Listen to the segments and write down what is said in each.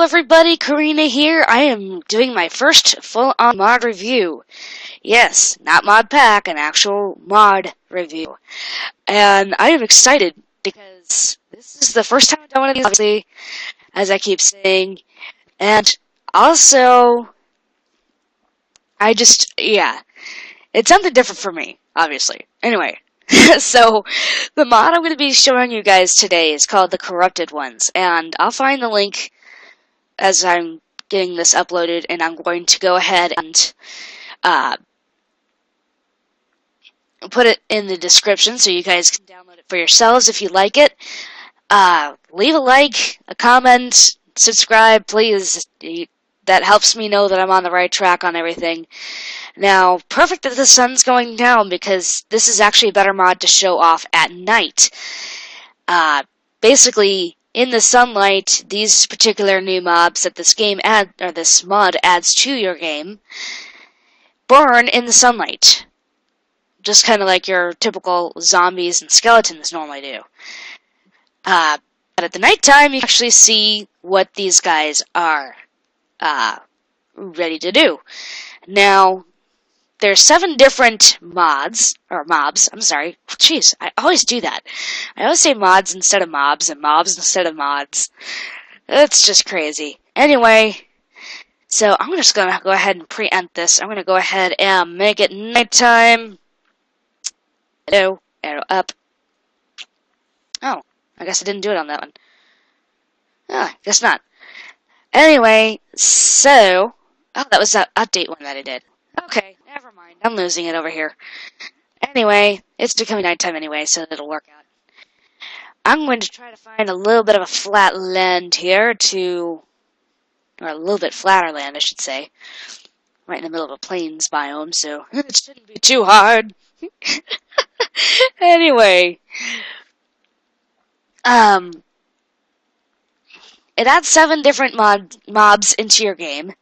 Hello everybody, Karina here. I am doing my first full-on mod review. Yes, not mod pack, an actual mod review. And I am excited because this is the first time I've done one of these, obviously, as I keep saying. And also, it's something different for me, obviously. Anyway, so the mod I'm going to be showing you guys today is called the Corrupted Ones. And I'll find the link as I'm getting this uploaded, and I'm going to go ahead and put it in the description so you guys can download it for yourselves if you like it. Leave a like, a comment, subscribe, please. That helps me know that I'm on the right track on everything. Now, perfect that the sun's going down because this is actually a better mod to show off at night. Basically, in the sunlight, these particular new mobs that this mod adds to your game burn in the sunlight. Just kind of like your typical zombies and skeletons normally do. But at the nighttime, you actually see what these guys are ready to do. Now, there's 7 different mobs, I'm sorry. Jeez, I always do that. I always say mods instead of mobs, and mobs instead of mods. It's just crazy. Anyway, so I'm just going to go ahead and preempt this. I'm going to go ahead and make it nighttime. Arrow up. Oh, I guess I didn't do it on that one. Oh, guess not. Anyway, so... Oh, that was that update one that I did. Okay, never mind. I'm losing it over here. Anyway, it's becoming nighttime anyway, so it'll work out. I'm going to try to find a little bit of a flat land here or a little bit flatter land, I should say. Right in the middle of a plains biome, so it shouldn't be too hard. Anyway, it adds 7 different mobs into your game.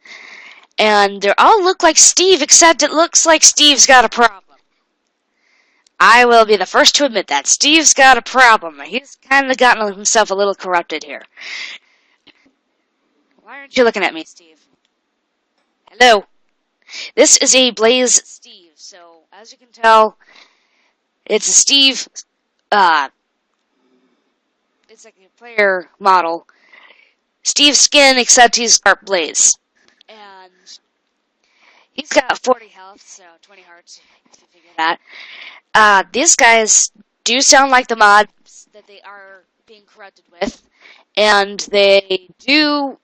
And they all look like Steve, except it looks like Steve's got a problem. I will be the first to admit that. Steve's got a problem. He's kind of gotten himself a little corrupted here. Why aren't you looking at me, Steve? Hello. This is a Blaze Steve, so as you can tell, it's a Steve, it's like a player model. Steve's skin, except he's part Blaze. And he's got 40 health, so 20 hearts, if you figure that. These guys do sound like the mods that they are being corrupted with, and they do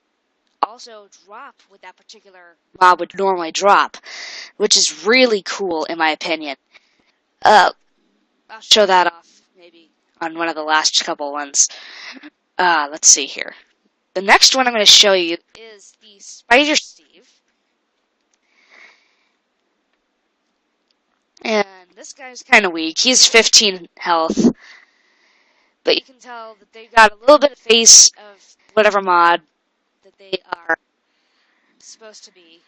also drop what that particular mob would normally drop, which is really cool in my opinion. I'll show that off maybe on one of the last couple ones. Let's see here. The next one I'm going to show you is the Spider Steve. And this guy's kind of weak. He's 15 health. But you can tell that they've got a little bit of face of whatever mod that they are supposed to be.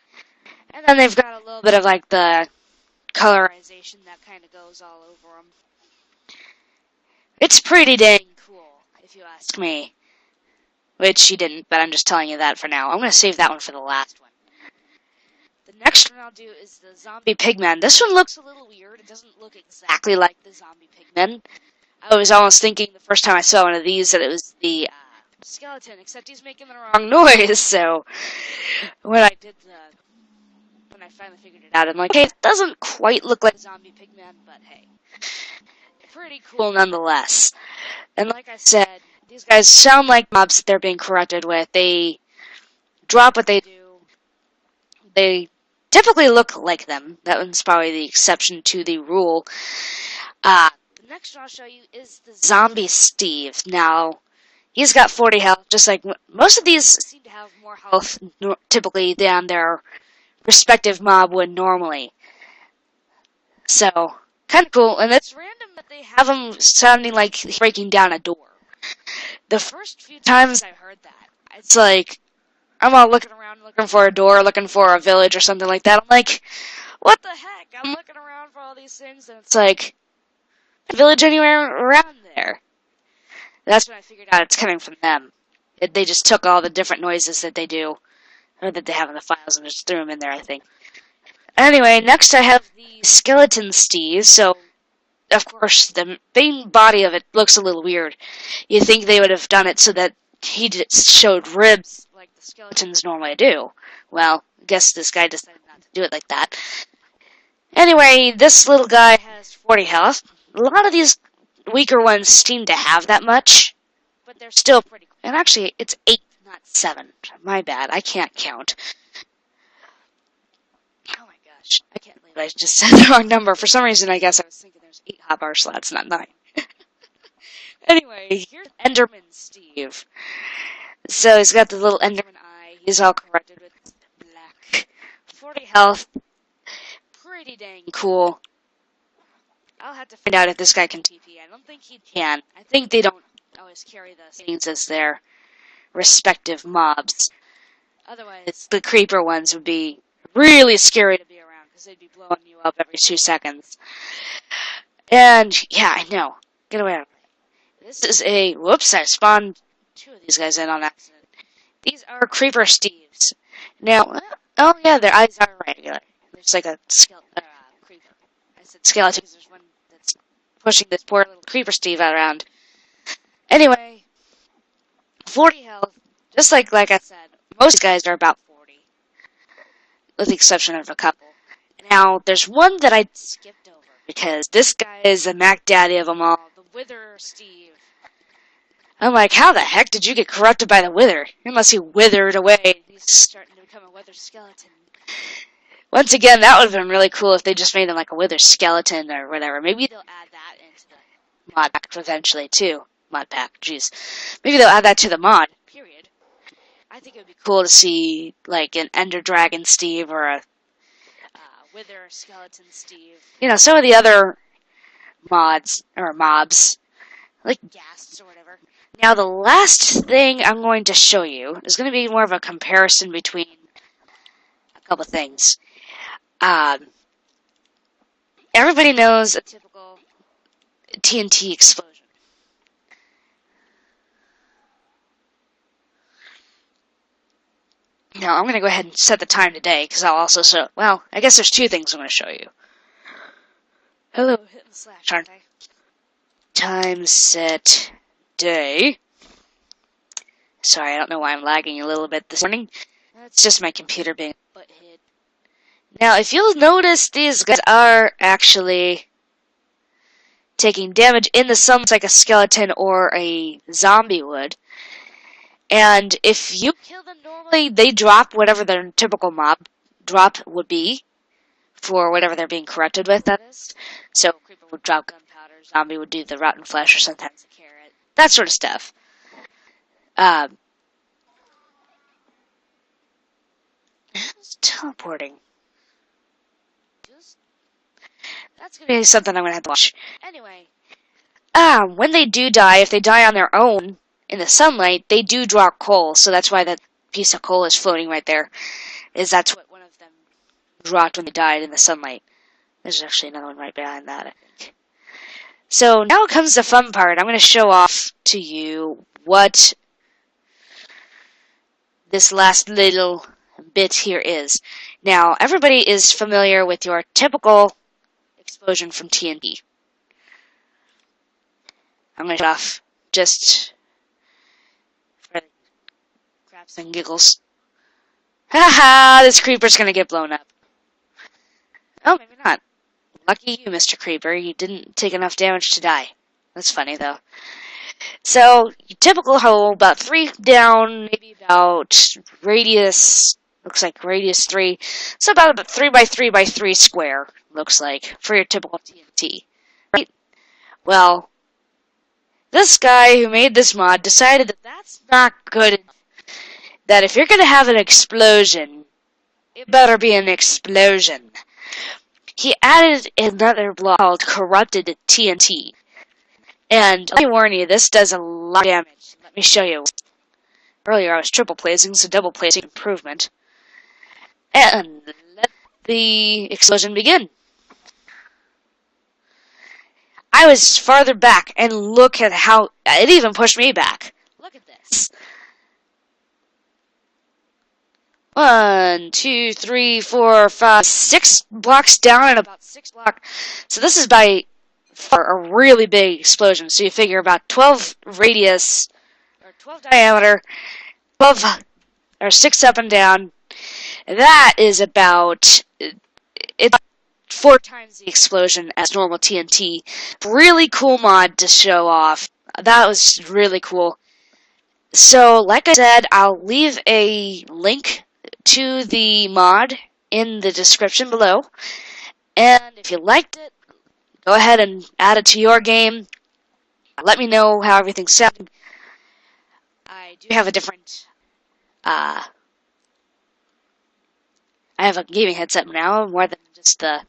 And then they've got a little bit of like the colorization that kind of goes all over them. It's pretty dang cool, if you ask me. Which you didn't, but I'm just telling you that for now. I'm going to save that one for the last one. The next one I'll do is the Zombie Pigman. This one looks a little weird. It doesn't look exactly like the Zombie Pigman. I was almost thinking the first time I saw one of these that it was the skeleton, except he's making the wrong noise, so when I finally figured it out, I'm like, hey, it doesn't quite look like Zombie Pigman, but hey. Pretty cool nonetheless. And like I said, these guys sound like mobs that they're being corrupted with. They drop what they do. They typically look like them. That one's probably the exception to the rule. The next one I'll show you is the Zombie Steve. Now, he's got 40 health, just like most of these seem to have more health typically than their respective mob would normally. So, kind of cool. And it's random that they have him sounding like he's breaking down a door. The first few times I heard that, it's like, I'm all looking around, looking for a door, looking for a village or something like that. I'm like, what the heck? I'm looking around for all these things, and it's like, a village anywhere around there. That's when I figured out it's coming from them. They just took all the different noises that they do, or that they have in the files, and just threw them in there, I think. Anyway, next I have the skeleton Steve. So, of course, the main body of it looks a little weird. You think they would have done it so that he just showed ribs like the skeletons normally do. Well, I guess this guy decided not to do it like that. Anyway, this little guy has 40 health. A lot of these weaker ones seem to have that much, but they're still pretty cool. And actually, it's 8, not 7. My bad, I can't count. Oh my gosh, I can't believe I just said the wrong number. For some reason, I guess I was thinking there's 8 hotbar slots, not 9. Anyway, here's Enderman Steve. So he's got the little Enderman eye. He's all corrupted with black. 40 health. Pretty dang cool. I'll have to find out if this guy can TP. I don't think he can. I think they don't always carry the things as their respective mobs. Otherwise, the creeper ones would be really scary to be around because they'd be blowing you up every 2 seconds. And, yeah, I know. Get away. This is a... Whoops, I spawned 2 of these guys in on accident. These are Creeper Steves. Now, oh yeah, their eyes are regular. There's like a creeper. I said skeleton because there's one that's pushing this poor little Creeper Steve around. Anyway, 40 health. Just like I said, most guys are about 40. With the exception of a couple. Now, there's one that I skipped over because this guy is the Mac Daddy of them all. The Wither Steve. I'm like, how the heck did you get corrupted by the Wither? Unless he withered away. He's starting to become a Wither skeleton. Once again, that would have been really cool if they just made him like a Wither skeleton or whatever. Maybe they'll add that into the mod pack eventually, too. Mod pack, jeez. Maybe they'll add that to the mod, period. I think it would be cool to see, like, an Ender Dragon Steve or a Wither skeleton Steve. You know, some of the other mods, or mobs, like ghasts or whatever. Now, the last thing I'm going to show you is going to be more of a comparison between a couple things. Everybody knows a typical TNT explosion. Now, I'm going to go ahead and set the time today, because I'll also show... Well, I guess there's 2 things I'm going to show you. Hello, hitting slash, aren't I? Time set day. Sorry, I don't know why I'm lagging a little bit this morning. It's just my computer being a butthead. Now, if you'll notice, these guys are actually taking damage in the sun like a skeleton or a zombie would. And if you kill them normally, they drop whatever their typical mob drop would be for whatever they're being corrupted with, that is. So, Creeper would drop gunpowder, Zombie would do the rotten flesh or sometimes a carrot. That sort of stuff. Who's teleporting? That's going to be something I'm going to have to watch. Anyway, when they do die, if they die on their own, in the sunlight, they do drop coal, so that's why that piece of coal is floating right there. That's what one of them dropped when they died in the sunlight. There's actually another one right behind that, I think. So now comes the fun part. I'm going to show off to you what this last little bit here is. Now, everybody is familiar with your typical explosion from TNT. I'm going to shut off just for craps and giggles. Haha, this creeper's going to get blown up. Oh, maybe not. Lucky you, Mr. Creeper. You didn't take enough damage to die. That's funny, though. So, typical hole, about 3 down, maybe about radius, looks like radius 3. So about 3 by 3 by 3 square, looks like, for your typical TNT. Right? Well, this guy who made this mod decided that that's not good. That if you're going to have an explosion, it better be an explosion. He added another block called Corrupted TNT. And let me warn you, this does a lot of damage. Let me show you. Earlier I was triple placing, so double placing improvement. And let the explosion begin. I was farther back, and look at how... It even pushed me back. Look at this. 1, 2, 3, 4, 5, 6 blocks down and about 6 blocks. So this is by far a really big explosion. So you figure about 12 radius, or 12 diameter, 12, or 6 up and down. That is about, it's 4 times the explosion as normal TNT. Really cool mod to show off. That was really cool. So, like I said, I'll leave a link to the mod in the description below. And if you liked it, go ahead and add it to your game. Let me know how everything's sounding. I do have a different, I have a gaming headset now, more than just the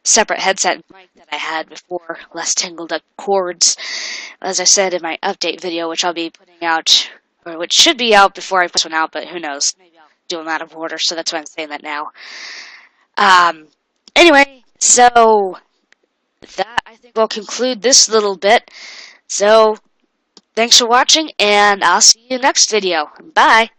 separate headset and mic that I had before, less tangled up cords. As I said in my update video, which I'll be putting out, or which should be out before I put this one out, but who knows. Maybe I'll do them out of order, so that's why I'm saying that now. Anyway, so that I think will conclude this little bit. So, thanks for watching, and I'll see you next video. Bye!